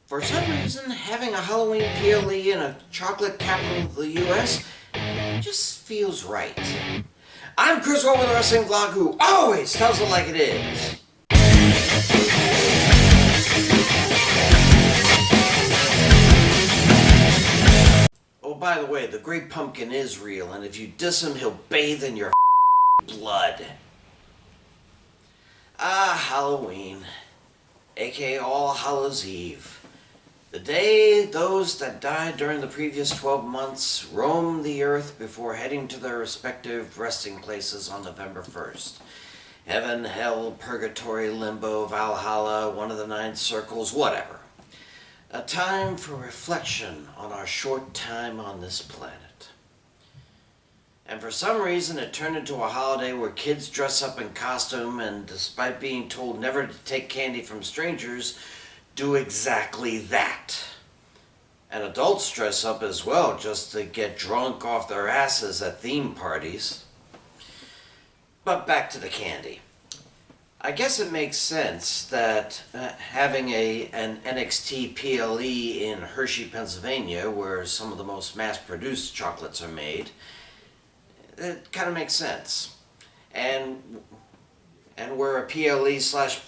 For some reason, having a Halloween PLE in a chocolate capital of the US just feels right. I'm Chris Wolvie with the Wrestling Vlog, who always tells it like it is. Oh, by the way, the Great Pumpkin is real, and if you diss him, he'll bathe in your blood. Halloween, aka All Hallows Eve. The day those that died during the previous 12 months roamed the earth before heading to their respective resting places on November 1st. Heaven, hell, purgatory, limbo, Valhalla, one of the nine circles, whatever. A time for reflection on our short time on this planet. And for some reason it turned into a holiday where kids dress up in costume and, despite being told never to take candy from strangers, do exactly that. And adults dress up as well just to get drunk off their asses at theme parties. But back to the candy. I guess it makes sense that having an NXT PLE in Hershey, Pennsylvania, where some of the most mass-produced chocolates are made, it kind of makes sense. And where a PLE slash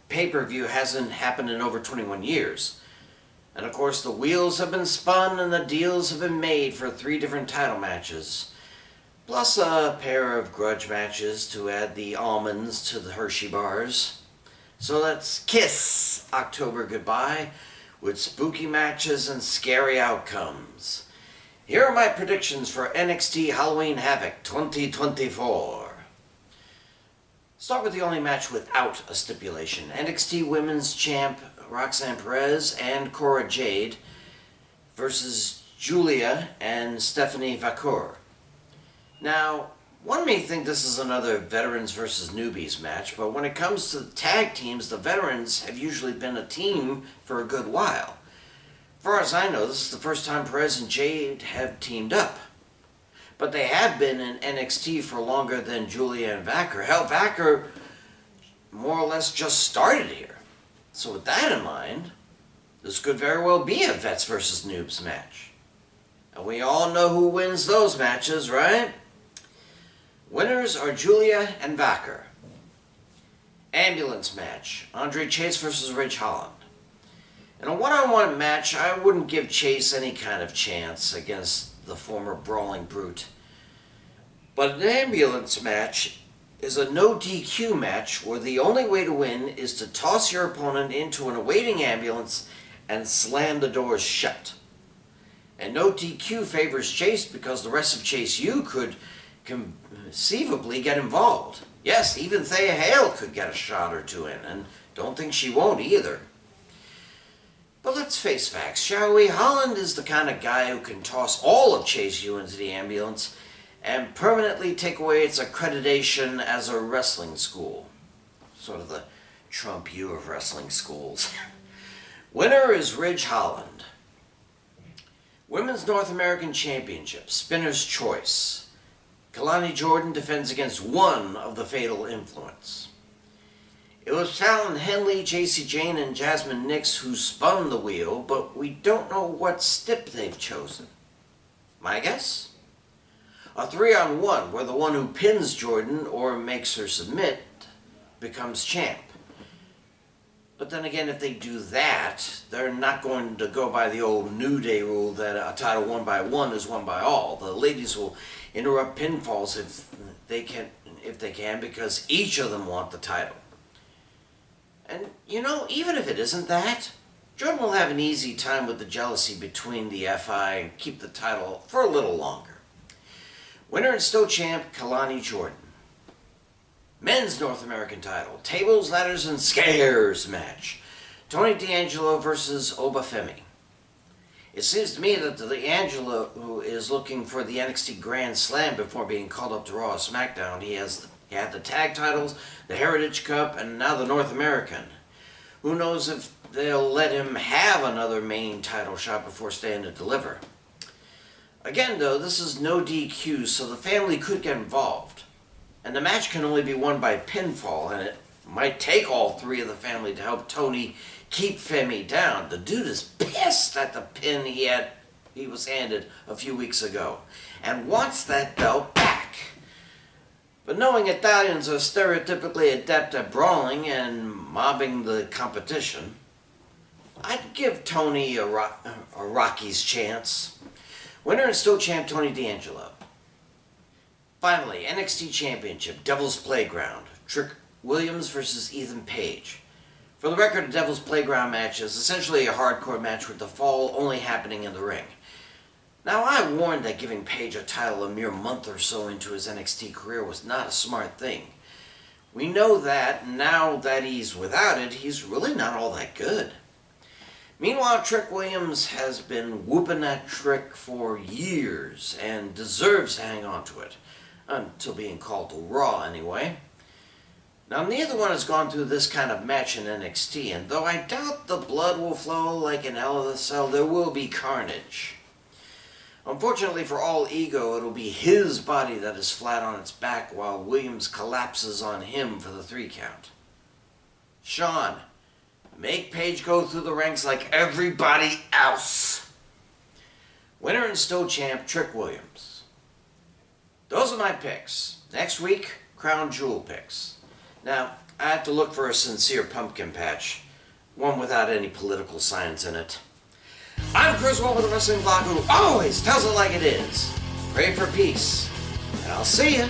pay-per-view hasn't happened in over 21 years. And of course the wheels have been spun and the deals have been made for 3 different title matches, plus a pair of grudge matches to add the almonds to the Hershey bars. So let's kiss October goodbye with spooky matches and scary outcomes. Here are my predictions for NXT Halloween HAVOC 2024. Start with the only match without a stipulation. NXT Women's Champ Roxanne Perez and Cora Jade versus Julia and Stephanie Vaquer. Now, one may think this is another veterans versus newbies match, but when it comes to tag teams, the veterans have usually been a team for a good while. As far as I know, this is the first time Perez and Jade have teamed up. But they have been in NXT for longer than Julia and Vaquer. Hell, Vaquer more or less just started here. So with that in mind, this could very well be a Vets versus Noobs match. And we all know who wins those matches, right? Winners are Julia and Vaquer. Ambulance match, Andre Chase versus Ridge Holland. In a one-on-one match, I wouldn't give Chase any kind of chance against the former brawling brute. But an ambulance match is a no DQ match where the only way to win is to toss your opponent into an awaiting ambulance and slam the doors shut. And no DQ favors Chase because the rest of Chase U could conceivably get involved. Yes, even Thea Hale could get a shot or two in, and don't think she won't either. But let's face facts, shall we? Holland is the kind of guy who can toss all of Chase U into the ambulance and permanently take away its accreditation as a wrestling school. Sort of the Trump U of wrestling schools. Winner is Ridge Holland. Women's North American Championship, Spinner's Choice. Kalani Jordan defends against one of the Fatal Influence. It was Fallon Henley, JC Jane, and Jasmine Nix who spun the wheel, but we don't know what stip they've chosen. My guess? A 3-on-1, where the one who pins Jordan or makes her submit becomes champ. But then again, if they do that, they're not going to go by the old New Day rule that a title won by one is won by all. The ladies will interrupt pinfalls if they can, because each of them want the title. And, you know, even if it isn't that, Jordan will have an easy time with the jealousy between the FI and keep the title for a little longer. Winner and still champ, Kalani Jordan. Men's North American title, Tables, Ladders, and Scares match. Tony D'Angelo versus Obafemi. It seems to me that D'Angelo is looking for the NXT Grand Slam before being called up to Raw or SmackDown. He had the tag titles, the Heritage Cup, and now the North American. Who knows if they'll let him have another main title shot before staying to deliver. Again, though, this is no DQ, so the family could get involved. And the match can only be won by pinfall, and it Might take all three of the family to help Tony keep Femi down. The dude is pissed at the pin he was handed a few weeks ago and wants that belt back. But knowing Italians are stereotypically adept at brawling and mobbing the competition, I'd give Tony a Rocky's chance. Winner and still champ Tony D'Angelo. Finally, NXT Championship, Devil's Playground. Trick Williams versus Ethan Page. For the record, a Devil's Playground match is essentially a hardcore match with the fall only happening in the ring. Now, I warned that giving Page a title a mere month or so into his NXT career was not a smart thing. We know that, now that he's without it, he's really not all that good. Meanwhile, Trick Williams has been whooping that trick for years and deserves to hang on to it. Until being called to Raw, anyway. Now, neither one has gone through this kind of match in NXT, and though I doubt the blood will flow like in Hell in a Cell, there will be carnage. Unfortunately for all ego, it'll be his body that is flat on its back while Williams collapses on him for the 3 count. Sean, make Page go through the ranks like everybody else. Winner and still champ, Trick Williams. Those are my picks. Next week, Crown Jewel picks. Now, I have to look for a sincere pumpkin patch. One without any political science in it. I'm Chris Wolvie, the wrestling blog who always tells it like it is. Pray for peace. And I'll see ya.